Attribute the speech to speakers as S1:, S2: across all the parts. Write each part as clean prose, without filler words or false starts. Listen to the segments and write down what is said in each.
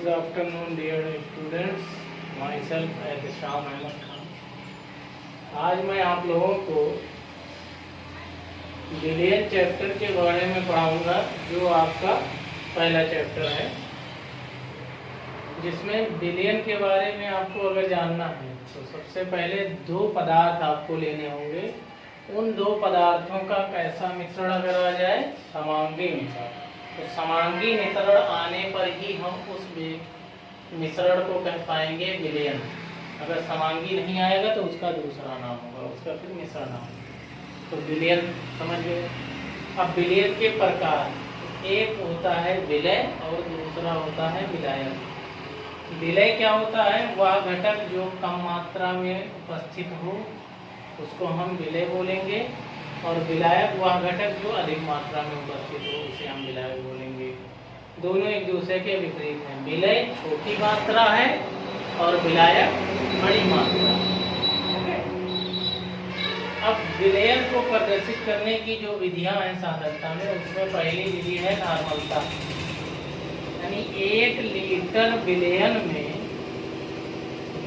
S1: Good afternoon, dear students. Myself as Sham Ahmed Khan. आज मैं आप लोगों को बिलियन चैप्टर के बारे में पढ़ाऊंगा, जो आपका पहला चैप्टर है, जिसमें बिलियन के बारे में आपको अगर जानना है तो सबसे पहले दो पदार्थ आपको लेने होंगे। उन दो पदार्थों का कैसा मिश्रण करा जाए, समांगी मिश्रण। तो समांगी मिश्रण आने पर ही हम उस मिश्रण को कह पाएंगे बिलियन। अगर समांगी नहीं आएगा तो उसका दूसरा नाम होगा, उसका फिर मिश्रण नाम। तो बिलियन समझ गए। अब बिलियन के प्रकार, एक होता है विलय और दूसरा होता है विलायक। विलय क्या होता है? वह घटक जो कम मात्रा में उपस्थित हो उसको हम विलय बोलेंगे, और विलायक वह घटक जो अधिक मात्रा में उपस्थित हो उसे हम विलायक बोलेंगे। दोनों एक दूसरे के विपरीत हैं। विलय छोटी मात्रा है और विलायक बड़ी मात्रा है। अब विलयन को प्रदर्शित करने की जो विधियां हैं सांद्रता में, उसमें पहली विधि है नॉर्मलता। यानी 1 लीटर विलयन में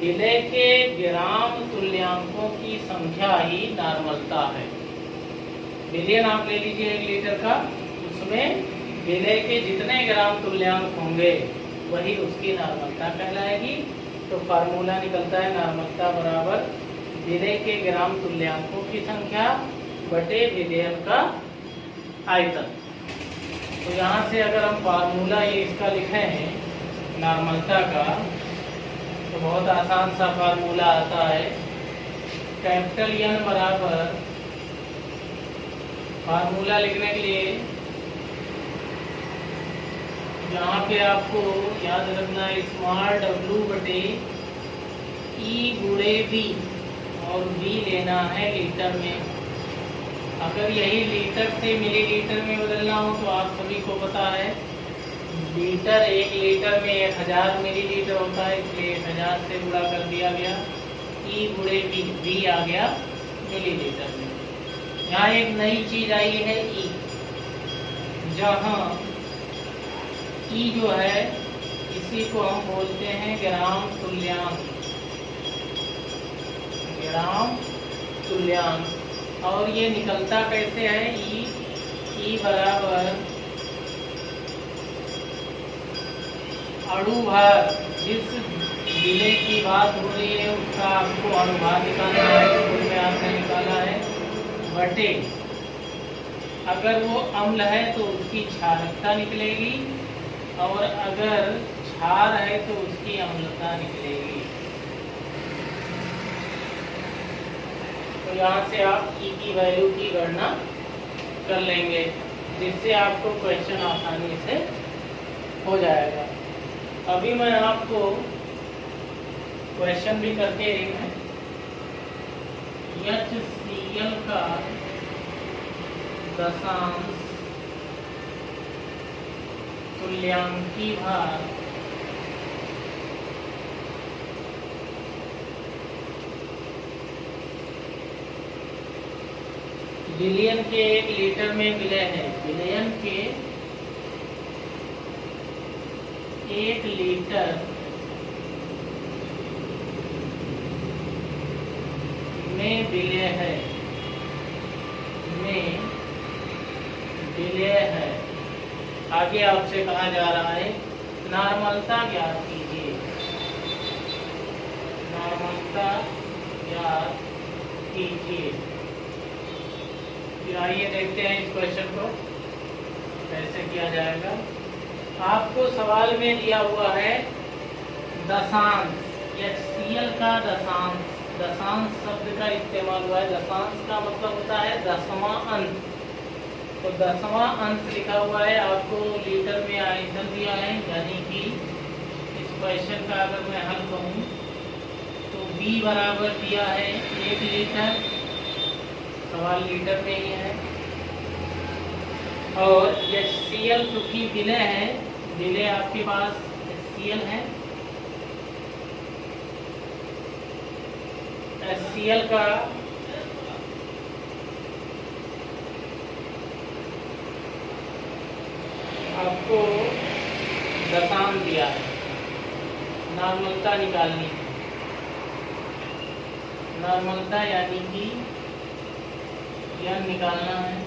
S1: विलय के ग्राम तुल्यांकों की संख्या ही नॉर्मलता है। विलयन आप ले लीजिए 1 लीटर का, उसमें विलय के जितने ग्राम तुल्यांक होंगे वही उसकी नॉर्मलता कहलाएगी। तो फार्मूला निकलता है नॉर्मलता बराबर विलय के ग्राम तुल्यांकों की संख्या बटे विलयन का आयतन। तो यहाँ से अगर हम फार्मूला ये इसका लिखे हैं नॉर्मलता का, तो बहुत आसान सा फार्मूला आता है। कैपिटल एन बराबर, फार्मूला लिखने के लिए यहाँ पे आपको याद रखना है स्मॉल w बटे ई गुणे v, और v लेना है लीटर में। अगर यही लीटर से मिलीलीटर में बदलना हो तो आप सभी को पता है लीटर, 1 लीटर में 1000 मिलीलीटर होता है, इसलिए 1000 से गुणा कर दिया गया। ई गुणे v आ गया मिलीलीटर में। यहाँ एक नई चीज आई है ई, जहाँ ई जो है इसी को हम बोलते हैं ग्राम तुल्यांक। ग्राम तुल्यांक। और ये निकलता कैसे है? ई बराबर अणुभार। जिस विलय की बात हो रही है उसका आपको अणुभार निकालना है, उसमें आपने निकाला है बटे, अगर वो अम्ल है तो उसकी क्षारकता निकलेगी, और अगर क्षार है तो उसकी अम्लता निकलेगी। तो यहाँ से आप ई की वैल्यू की गणना कर लेंगे, जिससे आपको क्वेश्चन आसानी से हो जाएगा। अभी मैं आपको क्वेश्चन भी करके HCl का दशांश तुल्यांकी भार विलयन के 1 लीटर में विलय है। विलयन के 1 लीटर में विलय है, आगे आपसे कहा जा रहा है नॉर्मलता ज्ञात कीजिए। नॉर्मलता ज्ञात कीजिए। फिर आइए देखते हैं इस क्वेश्चन को कैसे किया जाएगा। आपको सवाल में दिया हुआ है दशांश, HCl का दशांश। दशांश शब्द का इस्तेमाल हुआ है। दशांश का मतलब होता है 10वां अंश। तो 10वां अंश लिखा हुआ है, आपको लीटर में आयतन दिया है। यानी कि इस क्वेश्चन का अगर मैं हल कहूँ तो V बराबर दिया है 1 लीटर, सवाल लीटर में ही है। और HCl चूंकि विलय है, विलय आपके पास HCl है, HCl का आपको दशांश दिया है। नॉर्मलता निकालनी है। नॉर्मलता यानी कि यह निकालना है।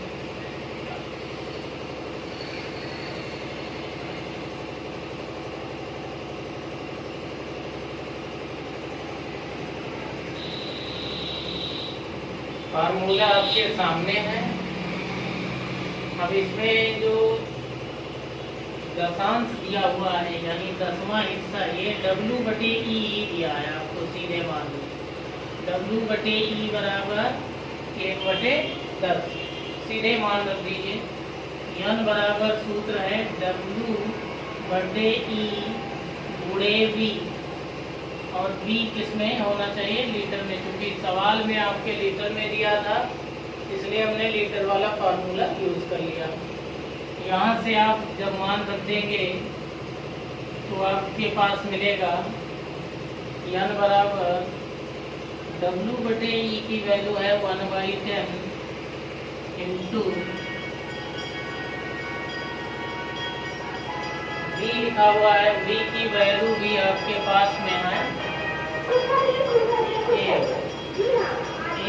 S1: फार्मूला आपके सामने है। अब इसमें जो दशांश दिया हुआ है यानी 10वां हिस्सा, ये W/E दिया है आपको, सीधे मान लो W/E बराबर 1/10, सीधे मान रख दीजिए। n बराबर सूत्र है W/E गुणे V, और V किसमें होना चाहिए? लीटर में, क्योंकि सवाल में आपके लीटर में दिया था, इसलिए हमने लीटर वाला फार्मूला यूज कर लिया। यहाँ से आप जब मान रख देंगे तो आपके पास मिलेगा n बराबर W/E की वैल्यू है 1/10 इंटू V लिखा हुआ है। V की वैल्यू भी आपके पास में है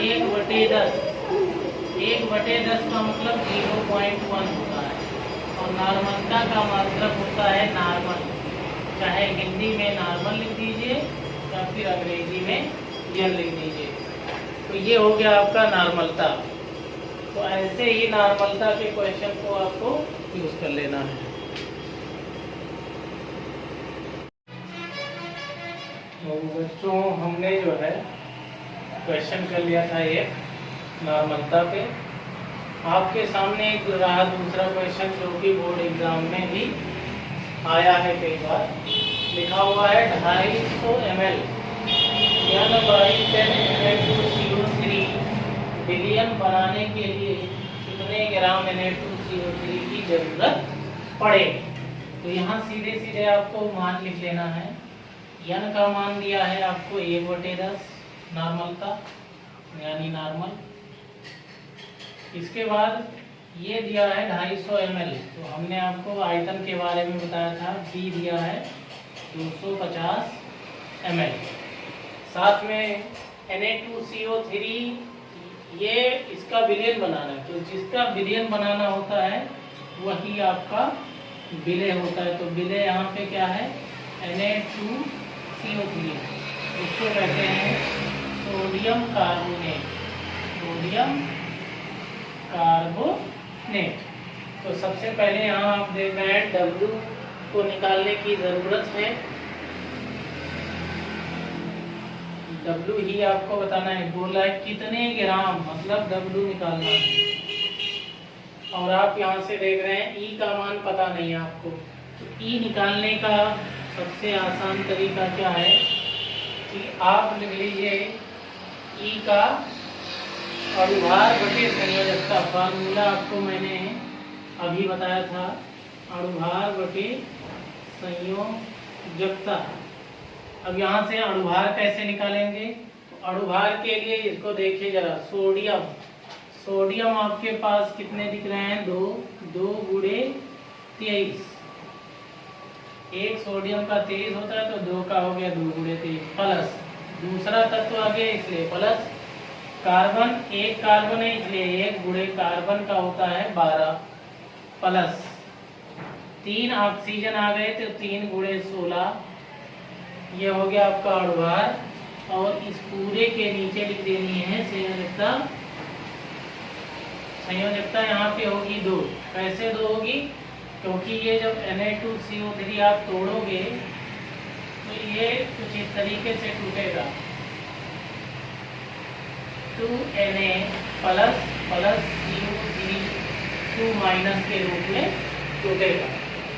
S1: 1/10। 1/10 का मतलब 0.1 होता है, और नॉर्मलता का मात्रक होता है नॉर्मल। चाहे हिंदी में नॉर्मल लिख दीजिए या फिर अंग्रेजी में यन लिख दीजिए। तो ये हो गया आपका नॉर्मलता। तो ऐसे ही नॉर्मलता के क्वेश्चन को आपको यूज कर लेना है। तो बच्चों, हमने जो है क्वेश्चन कर लिया था एक नॉर्मलता पे। आपके सामने एक रहा दूसरा क्वेश्चन, जो कि बोर्ड एग्जाम में भी आया है कई बार। लिखा हुआ है 250 ml Na2CO3 बिलियन बनाने के लिए कितने ग्राम Na2CO3 की जरूरत पड़े। तो यहाँ सीधे सीधे आपको मान लिख लेना है। n का मान दिया है आपको 1/10 नॉर्मलता यानी नॉर्मल। इसके बाद ये दिया है 250 ml। तो हमने आपको आयतन के बारे में बताया था, B दिया है 250 ml। साथ में Na2CO3, ये इसका विलयन बनाना है। तो जिसका विलयन बनाना होता है वही आपका विलय होता है। तो विलय यहाँ पे क्या है? Na2CO3, उसको कहते हैं सोडियम कार्बोनेट। Sodium carbonate. तो सबसे पहले यहाँ आप देख रहे हैं W को निकालने की जरूरत है। W ही आपको बताना है। बोला है कितने ग्राम, मतलब W निकालना है। और आप यहाँ से देख रहे हैं E का मान पता नहीं है आपको। तो E निकालने का सबसे आसान तरीका क्या है कि आप लिख लीजिए E का अणुभार बटे संयोजकता। फार्मूला आपको मैंने अभी बताया था, अणुभार बटे संयोजकता। अब यहाँ से अणुभार कैसे निकालेंगे? तो अणुभार के लिए इसको देखिए जरा। सोडियम, सोडियम आपके पास कितने दिख रहे हैं? 2 गुणे 23। एक सोडियम का 23 होता है, तो 2 का हो गया 2 गुणे 23 प्लस दूसरा तत्व आ गया इसलिए प्लस कार्बन। एक कार्बन है इसलिए 1 गुणे कार्बन का होता है 12 प्लस 3 ऑक्सीजन आ गए तो 3 गुणे 16। ये हो गया आपका अणुभार। और इस पूरे के नीचे लिख देनी है संयोजकता। संयोजकता यहाँ पे होगी 2। कैसे 2 होगी? क्योंकि ये जब Na2CO3 आप तोड़ोगे तो ये कुछ इस तरीके से टूटेगा। 2Na plus plus CO3 2 minus के रूप में टूटेगा।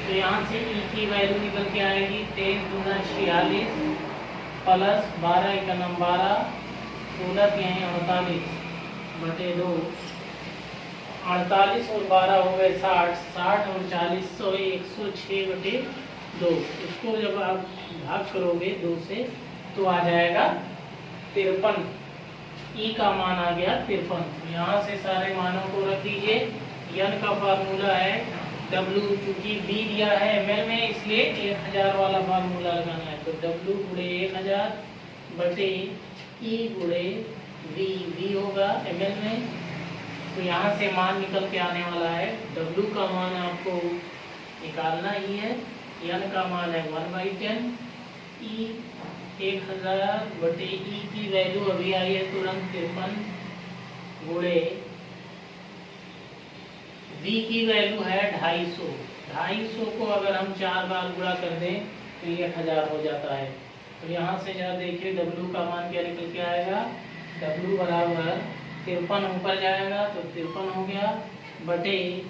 S1: तो यहाँ से E की वैल्यू निकल के आएगी 23 दूना 46 प्लस 12 एकम 12 16 यहीं 48 बटे 2। 48 और 12 हो गए 60, 60 और 40 100 106 बटे 2। इसको जब आप भाग करोगे 2 से तो आ जाएगा 53। E का मान आ गया 53। यहाँ से सारे मानों को रख दीजिए। n का फार्मूला है W चूंकि V दिया है ml में, इसलिए 1000 वाला फार्मूला लगाना है। तो W गुणे 1000 बटे E गुणे V होगा ml में। तो यहाँ से मान निकल के आने वाला है। W का मान आपको निकालना ही है, N का मान है 1/10, E 1000 बटे E की वैल्यू अभी आई है तुरंत 53 गुणे V की वैल्यू है 250। 250 को अगर हम 4 बार गुणा कर दें तो 1000 हो जाता है। तो यहाँ से जरा देखिए W का मान क्या निकल के आएगा। W बराबर 53 ऊपर जाएगा तो 53 हो गया बटे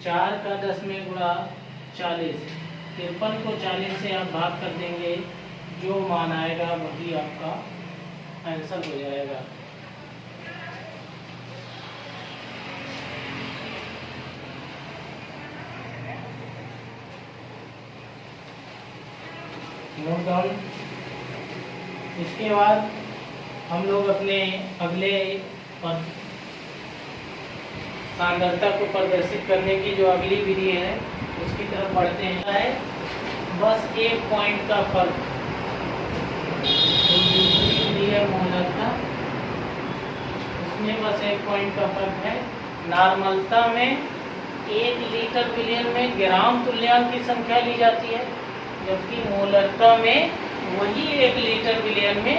S1: 4 का 10 में गुणा 40। 53 को 40 से आप भाग कर देंगे, जो मान आएगा वही आपका आंसर हो जाएगा। Note down. इसके बाद हम लोग अपने अगले सांद्रता को प्रदर्शित करने की जो अगली विधि है उसकी तरफ बढ़ते हैं। बस एक पॉइंट का फर्क, दूसरी विधि है मोलरता, उसमें बस एक पॉइंट का फर्क है। नॉर्मलता में 1 लीटर विलयन में ग्राम तुल्यांक की संख्या ली जाती है, जबकि मोलरता में वही 1 लीटर विलयन में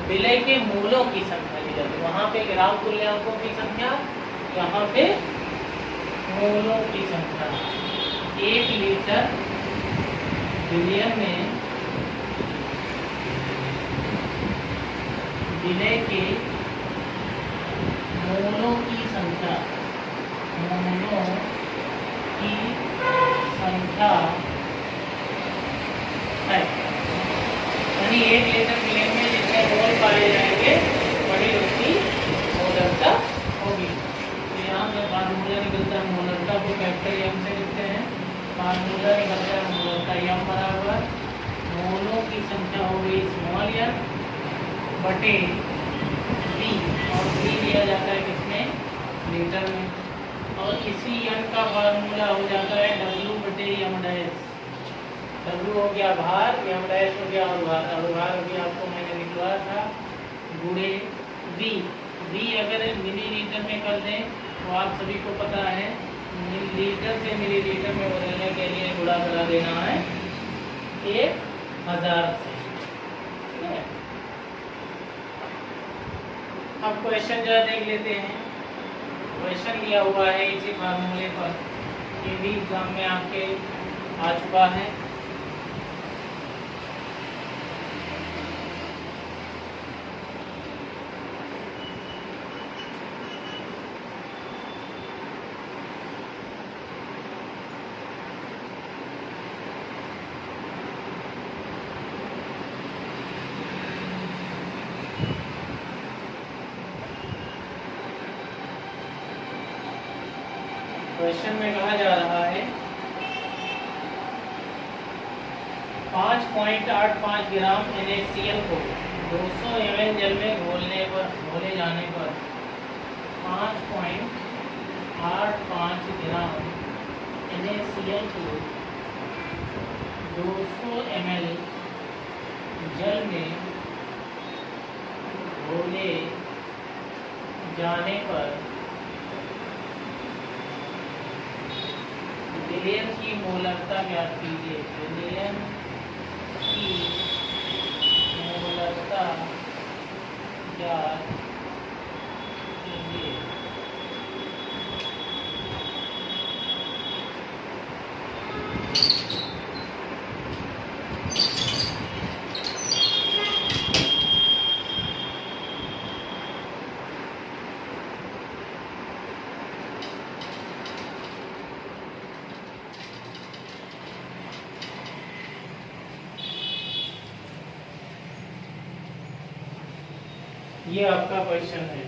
S1: विलय के मूलों की संख्या ली जाती है। वहाँ पे ग्राम तुल्यांकों की संख्या, यहाँ पे मूलों की संख्या। 1 लीटर विलयन में विलय के मूलों की संख्या, मूलों की संख्या है, यानी 1 लीटर विलयन में जितने मोल पाए जाएंगे वही उसकी मोलरता होगी। तो यहाँ पे फार्मूला निकलता है, मोलरता को कैपिटल M से लिखते हैं। फार्मूला निकलता है मोलरता M बराबर मोलों की संख्या हो गई स्मॉल n बटे V, और V दिया जाता है किसमें, लीटर में। और इसी n का फार्मूला हो जाता है W बटे M डैश। W हो गया भार, M डैश हो गया अनुभार। अनुभार हो गया आपको मैंने निकलवाया था गुणे V। V अगर मिलीलीटर में कर दें तो आप सभी को पता है लीटर से मिलीलीटर में बदलने के लिए गुणा करा देना है 1000 से। ठीक है, अब क्वेश्चन जरा देख लेते हैं। क्वेश्चन दिया हुआ है इसी फार्मूले पर, ये भी एग्जाम में आपके आ चुका है। क्वेश्चन में कहा जा रहा है 5.85 ग्राम NaCl को 200 ml जल में घोले जाने पर 5.85 ग्राम NaCl को 200 ml जल में घोले जाने पर विलयन की मोलरता ज्ञात कीजिए। विलयन की मोलरता ज्ञात कीजिए। ये आपका क्वेश्चन है।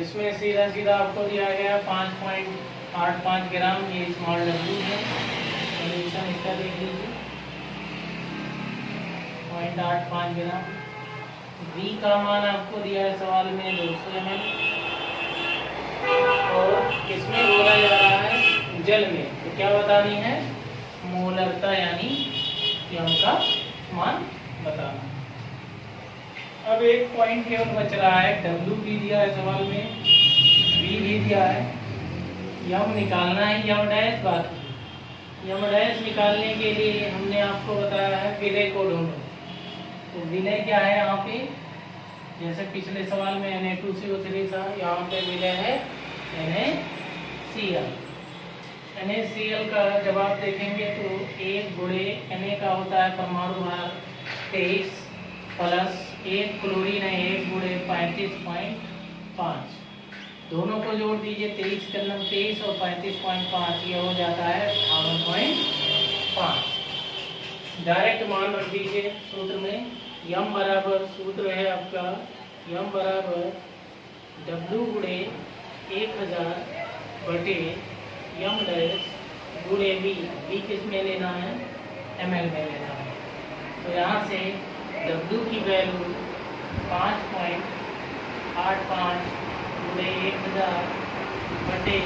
S1: इसमें सीधा सीधा आपको दिया गया 5.85 ग्राम, ये स्मॉल w है। सोल्यूशन इसका देख लीजिए 0.85 ग्राम। V का मान आपको दिया है सवाल में 200 ml। रियल में, तो क्या बतानी है, मोलरता यानी यम का मान बताना। अब एक पॉइंट केवल बच रहा है, डब्ल्यू भी दिया है सवाल में, बी भी दिया है, यम निकालना है, यम डैश बाकी। यम डैश निकालने के लिए हमने आपको बताया है विलय को ढूंढो। तो विलय क्या है यहाँ पे, जैसे पिछले सवाल में Na2CO3 था, यहाँ पे विलय है NaCl। NaCl का जवाब देखेंगे तो 1 गुणे Na का होता है परमाणु भार 23 प्लस 1 क्लोरीन है 1 गुणे 35.5, दोनों को जोड़ दीजिए, 23 के अंदर 23 और 35.5, ये हो जाता है 58.5। डायरेक्ट मान रख दीजिए सूत्र में, यम बराबर सूत्र है आपका, यम बराबर W गुणे 1000 बटे यम डैश गुणे बी किस में लेना है, ml में लेना है। तो यहाँ से W की वैल्यू 5.85 गुणे 1000 बटे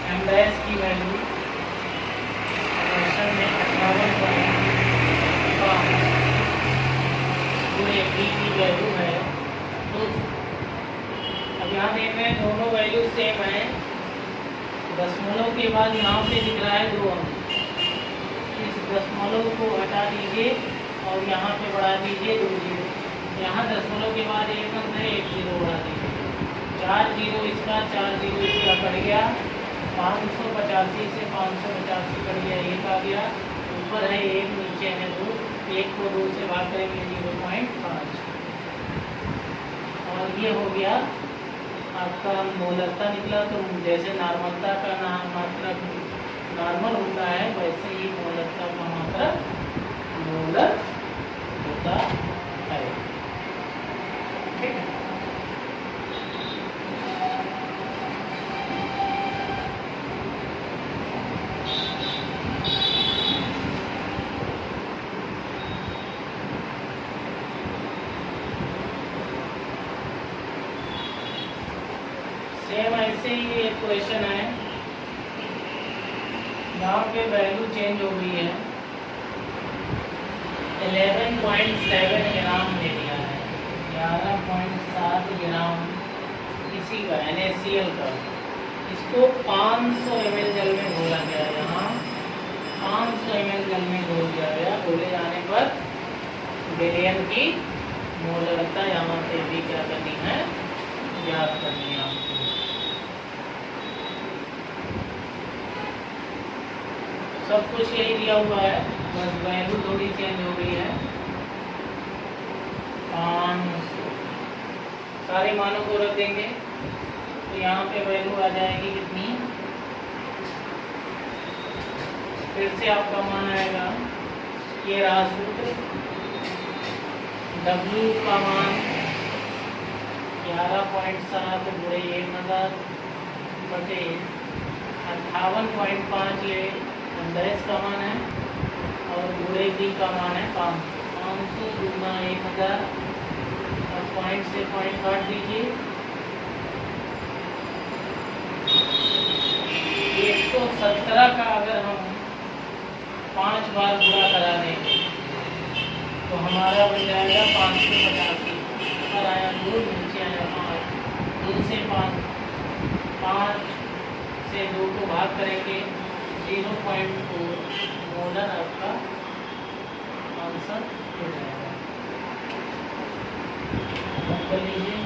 S1: एम डैश की वैल्यू क्वेश्चन में 58.5 गुणे बी की वैल्यू है 200। अब यहाँ देख रहे हैं दोनों वैल्यू सेम है, दशमलव के बाद यहाँ पे दिख रहा है 2 अंक, इस दशमलव को हटा दीजिए और यहाँ पे बढ़ा दीजिए 2 जीरो, यहाँ दशमलव के बाद 1 अंक है, 1 जीरो बढ़ा दीजिए, 4 जीरो इसका 4 जीरो इसका कट गया, 585 से 585 कट गया, 1 आ गया, ऊपर है 1 नीचे है 2, 1 को 2 से भाग करेंगे 0.5, और ये हो गया आपका मोलरता निकला। तो जैसे नॉर्मलता का मात्रक नॉर्मल होता है, वैसे ही मोलरता का मात्रक मोलर होता है। ठीक है, सेम ऐसे ही एक क्वेश्चन है, यहाँ पे वैल्यू चेंज हो गई है, 11.7 ग्राम ले लिया है, 11.7 ग्राम इसी का NaCl का, इसको 500 ml जल में घोला गया, यहाँ 500 ml जल में घोल दिया गया, घोले जाने पर विलयन की मोलरता यहाँ पे भी क्या करनी है, याद करनी है आपको। सब कुछ यही दिया हुआ है, बस वैल्यू थोड़ी चेंज हो गई है, 500 सारे मानों को रख देंगे, तो यहाँ पे वैल्यू आ जाएगी कितनी, फिर से आपका मान आएगा, ये रहा सूत्र, W का मान 11.7 गुणे 1000 बटे 58.5 ये डैश का मान है, और गुणे बी का मान है 500 गुना 1000, और पॉइंट से पॉइंट काट दीजिए, 117 का अगर हम 5 बार गुणा करा दें तो हमारा बन जाएगा 585, ऊपर आया 2 नीचे आया 5, 2 से 5 से 2 को भाग करेंगे 0.4 मोलर आपका आंसर हो जाएगा। कर लीजिए।